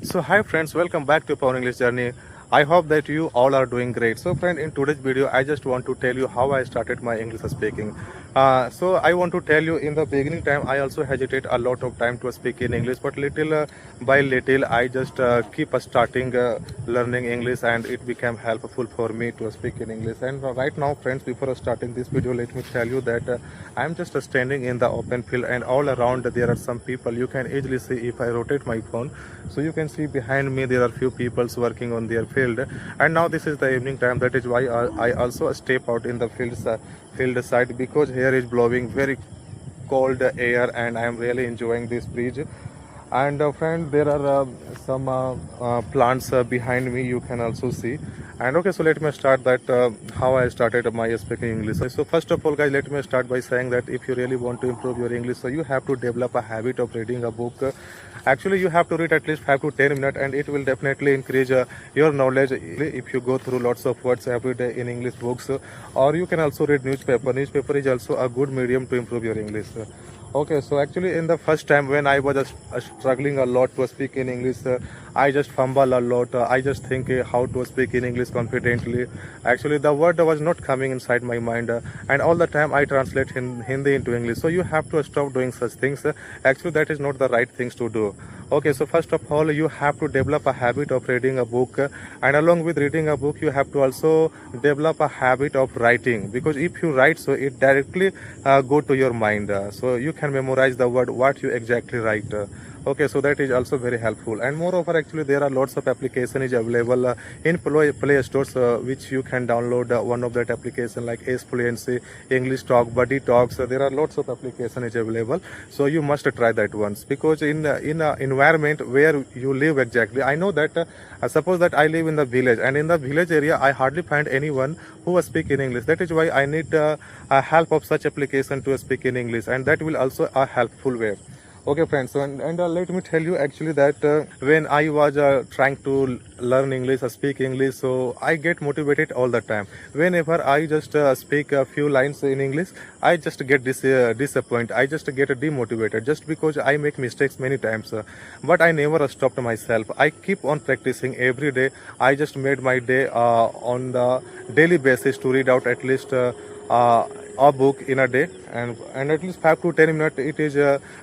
So hi friends, welcome back to Power English Journey. I hope that you all are doing great. So friend, in today's video, I just want to tell you how I started my English speaking. So I want to tell you in the beginning time, I also hesitate a lot of time to speak in English, but little by little, I just keep starting learning English, and it became helpful for me to speak in English. And right now, friends, before starting this video, let me tell you that I'm just standing in the open field, and all around there are some people. You can easily see if I rotate my phone. So you can see behind me there are few people working on their field, and now this is the evening time. That is why I also step out in the field side, because here is blowing very cold air and I am really enjoying this breeze. And friend, there are some plants behind me, you can also see. And okay, so let me start that how I started my speaking English. So first of all guys, let me start by saying that if you really want to improve your English, so you have to develop a habit of reading a book. Actually you have to read at least 5 to 10 minutes, and it will definitely increase your knowledge if you go through lots of words every day in English books. Or you can also read newspaper is also a good medium to improve your English. Okay, so actually in the first time when I was struggling a lot to speak in English, I just fumble a lot. I just think how to speak in English confidently. Actually the word was not coming inside my mind, and all the time I translate Hindi into English. So you have to stop doing such things. Actually that is not the right things to do. Okay, so first of all you have to develop a habit of reading a book, and along with reading a book you have to also develop a habit of writing, because if you write, so it directly go to your mind, so you can memorize the word what you exactly write. Okay, so that is also very helpful. And moreover, actually there are lots of application is available in play stores, which you can download one of that application like Ace Fluency, English Talk, Buddy Talks. There are lots of application is available, so you must try that once, because in environment where you live exactly, I know that suppose that I live in the village, and in the village area I hardly find anyone who speak in English. That is why I need a help of such application to speak in English, and that will also a helpful way. Okay friends, so let me tell you actually that when I was trying to learn English, speak English, so I get motivated all the time. Whenever I just speak a few lines in English, I just get disappointed, I just get demotivated, just because I make mistakes many times. But I never stopped myself. I keep on practicing every day. I just made my day on the daily basis to read out at least a book in a day, and at least 5 to 10 minutes. It is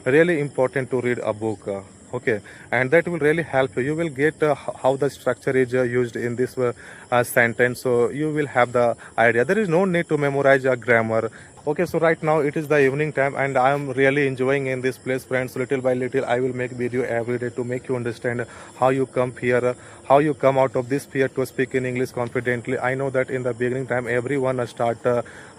really important to read a book. Okay, and that will really help you. You will get how the structure is used in this sentence, so you will have the idea. There is no need to memorize a grammar. Okay, so right now it is the evening time, and I am really enjoying in this place, friends. Little by little I will make video every day to make you understand how you come here, how you come out of this fear to speak in English confidently. I know that in the beginning time everyone start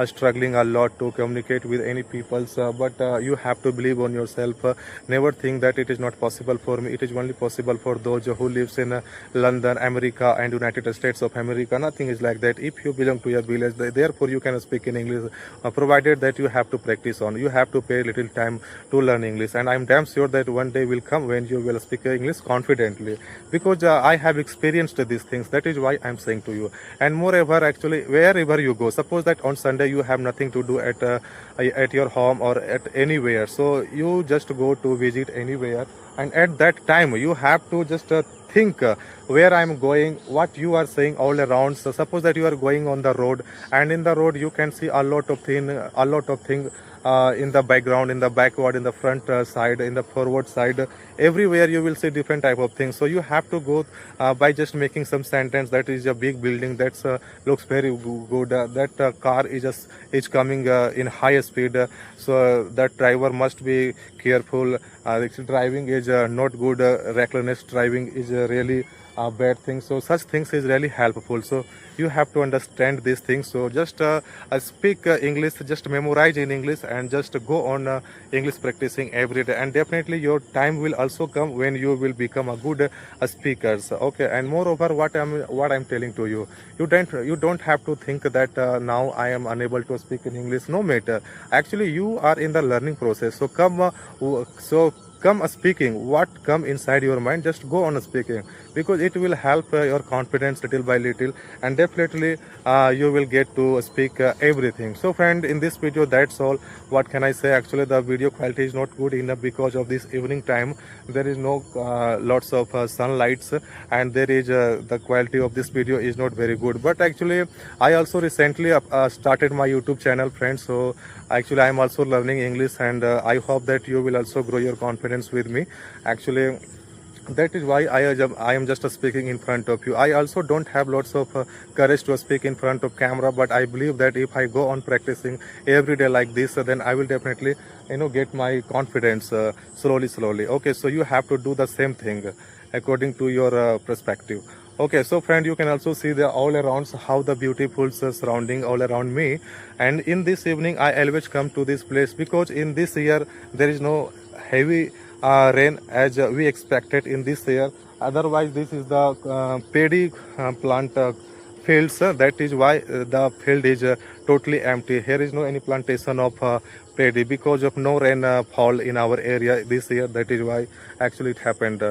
struggling a lot to communicate with any peoples, but you have to believe on yourself. Never think that it is not possible for me. It is only possible for those who lives in London, America and United States of America. Nothing is like that. If you belong to a village, therefore you can speak in English, provided that you have to practice on. You have to pay little time to learn English, and I'm damn sure that one day will come when you will speak English confidently, because I have experienced these things. That is why I'm saying to you. And moreover, actually wherever you go, suppose that on Sunday you have nothing to do at your home or at anywhere, so you just go to visit anywhere, and at that time you have to just think where I'm going, what you are saying all around. So suppose that you are going on the road, and in the road you can see a lot of thing in the background, in the backward, in the front side, in the forward side, everywhere you will see different type of things. So you have to go by just making some sentence. That is a big building that looks very good, that car is coming in high speed, so that driver must be careful. Driving is not good, reckless driving is really a bad thing. So such things is really helpful. So you have to understand these things. So just speak English, just memorize in English, and just go on English practicing every day, and definitely your time will also come when you will become a good speaker. Okay, and moreover, what I'm telling to you, you don't have to think that now I am unable to speak in English. No matter, actually you are in the learning process. So come so come speaking, what come inside your mind, just go on speaking, because it will help your confidence little by little, and definitely you will get to speak everything. So friend, in this video, that's all. What can I say? Actually, the video quality is not good enough because of this evening time. There is no lots of sunlights, and there is the quality of this video is not very good. But actually, I also recently started my YouTube channel, friends. So actually, I am also learning English, and I hope that you will also grow your confidence with me. Actually, that is why I am just speaking in front of you. I also don't have lots of courage to speak in front of camera, but I believe that if I go on practicing every day like this, then I will definitely get my confidence slowly. Okay, so you have to do the same thing according to your perspective. Okay, so friend, you can also see the all around how the beautiful surrounding all around me. And in this evening, I always come to this place because in this year there is no heavy rain as we expected in this year. Otherwise, this is the paddy plant fields. That is why the field is totally empty. Here is no any plantation of paddy because of no rain fall in our area this year. That is why actually it happened.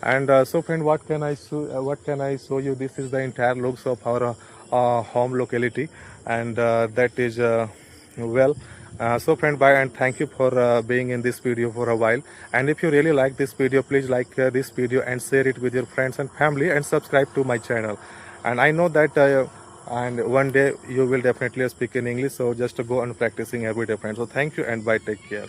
And so friend, what can I show you? This is the entire looks of our home locality, and that is well. So friend, bye, and thank you for being in this video for a while. And if you really like this video, please like this video and share it with your friends and family, and subscribe to my channel. And I know that and one day you will definitely speak in English, so just go on practicing every day, friends. So thank you, and bye, take care.